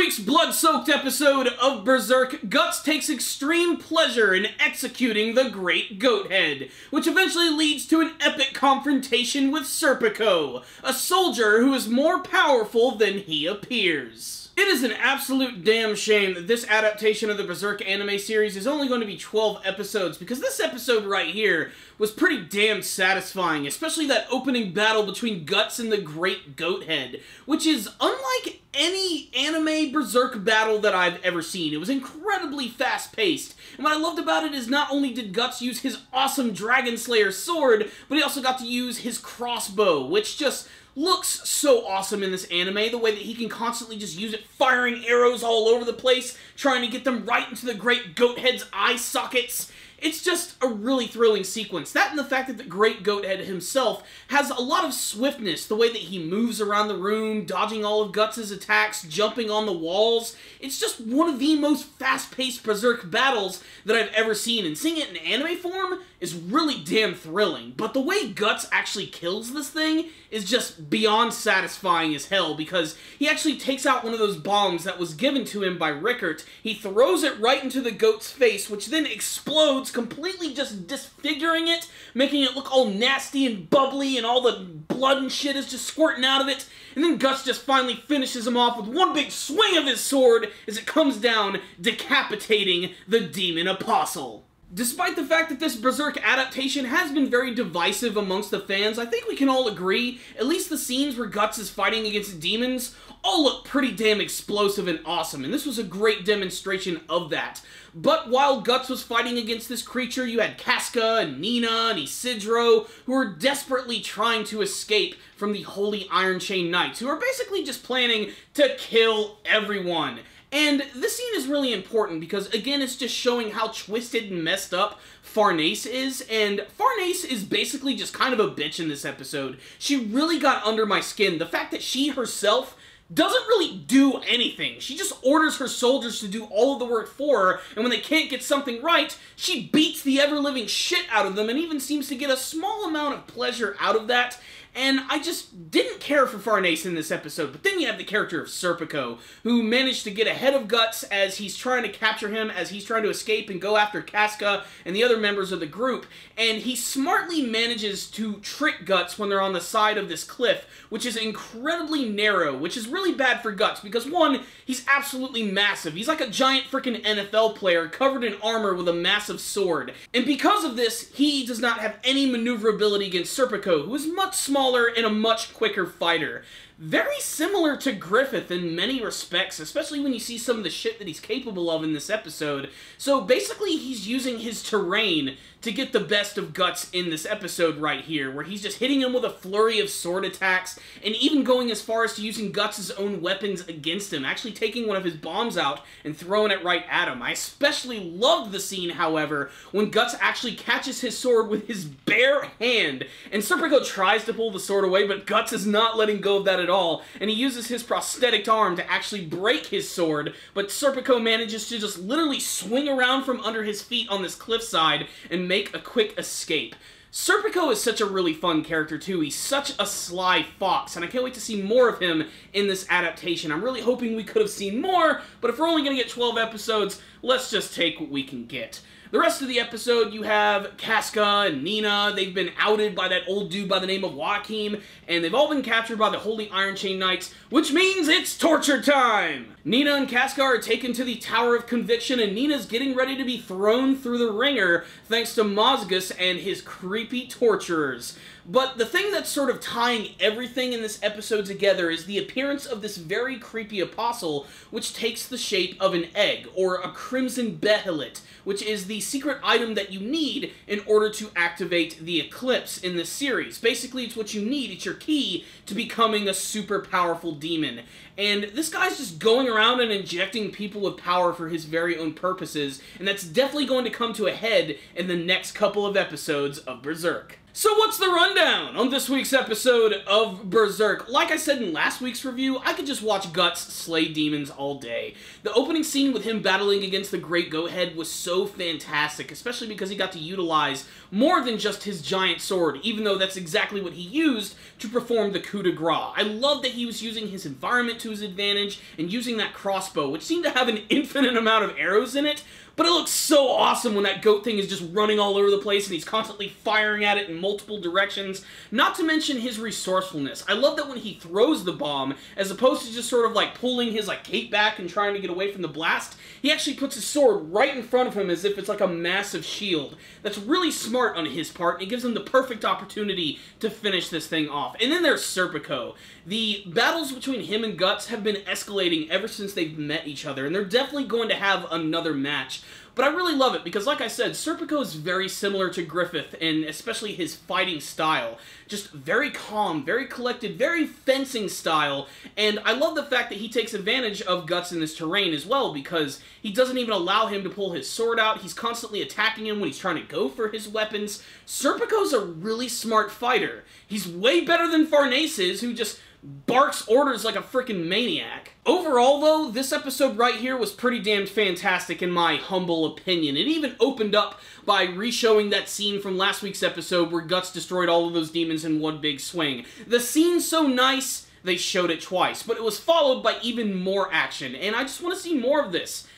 week's blood-soaked episode of Berserk, Guts takes extreme pleasure in executing the Great Goathead, which eventually leads to an epic confrontation with Serpico, a soldier who is more powerful than he appears. It is an absolute damn shame that this adaptation of the Berserk anime series is only going to be 12 episodes, because this episode right here was pretty damn satisfying, especially that opening battle between Guts and the Great Goathead, which is unlike any anime Berserk battle that I've ever seen. It was incredibly fast-paced, and what I loved about it is not only did Guts use his awesome Dragon Slayer sword, but he also got to use his crossbow, which just looks so awesome in this anime, the way that he can constantly just use it, firing arrows all over the place, trying to get them right into the Great Goathead's eye sockets. It's just a really thrilling sequence. That and the fact that the Great Goathead himself has a lot of swiftness, the way that he moves around the room, dodging all of Guts' attacks, jumping on the walls. It's just one of the most fast-paced Berserk battles that I've ever seen, and seeing it in anime form is really damn thrilling. But the way Guts actually kills this thing is just beyond satisfying as hell, because he actually takes out one of those bombs that was given to him by Rickert. He throws it right into the goat's face, which then explodes, completely just disfiguring it, making it look all nasty and bubbly, and all the blood and shit is just squirting out of it. And then Guts just finally finishes him off with one big swing of his sword as it comes down, decapitating the Demon Apostle. Despite the fact that this Berserk adaptation has been very divisive amongst the fans, I think we can all agree, at least the scenes where Guts is fighting against demons all look pretty damn explosive and awesome, and this was a great demonstration of that. But while Guts was fighting against this creature, you had Casca and Nina and Isidro, who were desperately trying to escape from the Holy Iron Chain Knights, who are basically just planning to kill everyone. And this scene is really important because, again, it's just showing how twisted and messed up Farnese is, and Farnese is basically just kind of a bitch in this episode. She really got under my skin. The fact that she herself doesn't really do anything. She just orders her soldiers to do all of the work for her, and when they can't get something right, she beats the ever-living shit out of them and even seems to get a small amount of pleasure out of that. And I just didn't care for Farnese in this episode. But then you have the character of Serpico, who managed to get ahead of Guts as he's trying to capture him, as he's trying to escape and go after Casca and the other members of the group. And he smartly manages to trick Guts when they're on the side of this cliff, which is incredibly narrow, which is really bad for Guts, because one, he's absolutely massive. He's like a giant freaking NFL player covered in armor with a massive sword. And because of this, he does not have any maneuverability against Serpico, who is much smaller and a much quicker fighter. Very similar to Griffith in many respects, especially when you see some of the shit that he's capable of in this episode. So basically he's using his terrain to get the best of Guts in this episode right here, where he's just hitting him with a flurry of sword attacks, and even going as far as to using Guts' own weapons against him, actually taking one of his bombs out and throwing it right at him. I especially loved the scene, however, when Guts actually catches his sword with his bare hand, and Serpico tries to pull the sword away, but Guts is not letting go of that at all, and he uses his prosthetic arm to actually break his sword, but Serpico manages to just literally swing around from under his feet on this cliffside and make a quick escape. Serpico is such a really fun character too. He's such a sly fox, and I can't wait to see more of him in this adaptation. I'm really hoping we could have seen more, but if we're only going to get 12 episodes, let's just take what we can get. The rest of the episode, you have Casca and Nina. They've been outed by that old dude by the name of Joachim, and they've all been captured by the Holy Iron Chain Knights, which means it's torture time! Nina and Casca are taken to the Tower of Conviction, and Nina's getting ready to be thrown through the ringer thanks to Mozgus and his creepy torturers. But the thing that's sort of tying everything in this episode together is the appearance of this very creepy apostle, which takes the shape of an egg, or a Crimson Behelit, which is the secret item that you need in order to activate the Eclipse in this series. Basically, it's what you need. It's your key to becoming a super powerful demon. And this guy's just going around and injecting people with power for his very own purposes, and that's definitely going to come to a head in the next couple of episodes of Berserk. So what's the rundown on this week's episode of Berserk? Like I said in last week's review, I could just watch Guts slay demons all day. The opening scene with him battling against the Great Goathead was so fantastic, especially because he got to utilize more than just his giant sword, even though that's exactly what he used to perform the coup de grace. I love that he was using his environment to his advantage and using that crossbow, which seemed to have an infinite amount of arrows in it, but it looks so awesome when that goat thing is just running all over the place and he's constantly firing at it in multiple directions. Not to mention his resourcefulness. I love that when he throws the bomb, as opposed to just sort of like pulling his cape back and trying to get away from the blast, he actually puts his sword right in front of him as if it's like a massive shield. That's really smart on his part, and it gives him the perfect opportunity to finish this thing off. And then there's Serpico. The battles between him and Guts have been escalating ever since they've met each other, and they're definitely going to have another match. But I really love it because, like I said, Serpico is very similar to Griffith, and especially his fighting style. Just very calm, very collected, very fencing style, and I love the fact that he takes advantage of Guts in this terrain as well, because he doesn't even allow him to pull his sword out. He's constantly attacking him when he's trying to go for his weapons. Serpico's a really smart fighter. He's way better than Farnese is, who just barks orders like a freaking maniac. Overall, though, this episode right here was pretty damn fantastic in my humble opinion. It even opened up by re-showing that scene from last week's episode where Guts destroyed all of those demons in one big swing. The scene's so nice, they showed it twice, but it was followed by even more action, and I just want to see more of this.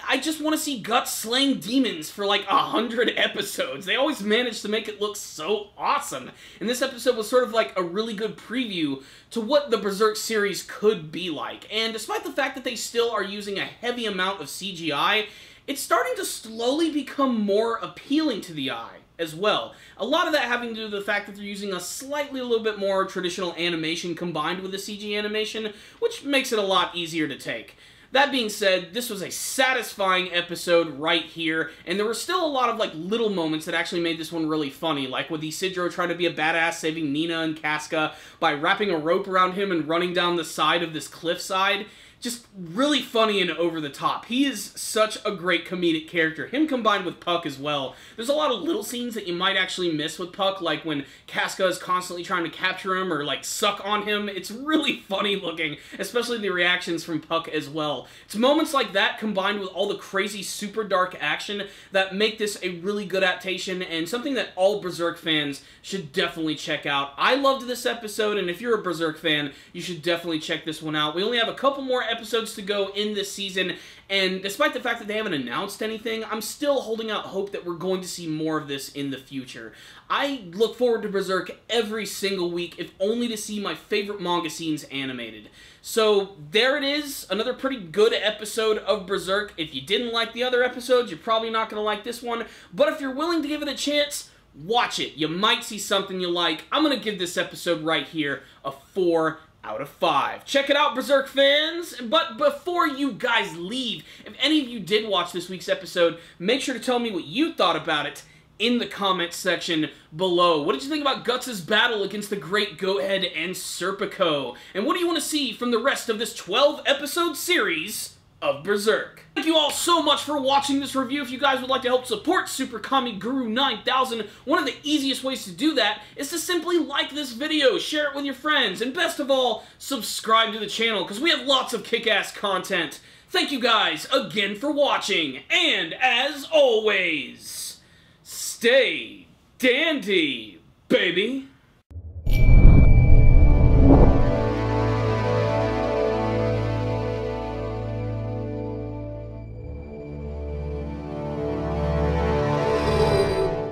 I just want to see Guts slaying demons for like 100 episodes. They always manage to make it look so awesome. And this episode was sort of like a really good preview to what the Berserk series could be like. And despite the fact that they still are using a heavy amount of CGI, it's starting to slowly become more appealing to the eye as well. A lot of that having to do with the fact that they're using a little bit more traditional animation combined with the CG animation, which makes it a lot easier to take. That being said, this was a satisfying episode right here, and there were still a lot of little moments that actually made this one really funny, like with Isidro trying to be a badass saving Nina and Casca by wrapping a rope around him and running down the side of this cliffside. Just really funny and over the top. He is such a great comedic character. Him combined with Puck as well. There's a lot of little scenes that you might actually miss with Puck, like when Casca is constantly trying to capture him or suck on him. It's really funny looking, especially the reactions from Puck as well. It's moments like that combined with all the crazy super dark action that make this a really good adaptation and something that all Berserk fans should definitely check out. I loved this episode, and if you're a Berserk fan, you should definitely check this one out. We only have a couple more episodes to go in this season, and despite the fact that they haven't announced anything, I'm still holding out hope that we're going to see more of this in the future. I look forward to Berserk every single week, if only to see my favorite manga scenes animated. So there it is, another pretty good episode of Berserk. If you didn't like the other episodes, you're probably not going to like this one, but if you're willing to give it a chance, watch it. You might see something you like. I'm going to give this episode right here a 4 out of 5. Check it out, Berserk fans! But before you guys leave, if any of you did watch this week's episode, make sure to tell me what you thought about it in the comments section below. What did you think about Guts' battle against the Great Goathead and Serpico? And what do you want to see from the rest of this 12-episode series of Berserk? Thank you all so much for watching this review. If you guys would like to help support Super Kami Guru 9000, one of the easiest ways to do that is to simply like this video, share it with your friends, and best of all, subscribe to the channel, because we have lots of kick-ass content. Thank you guys again for watching, and as always, stay dandy, baby!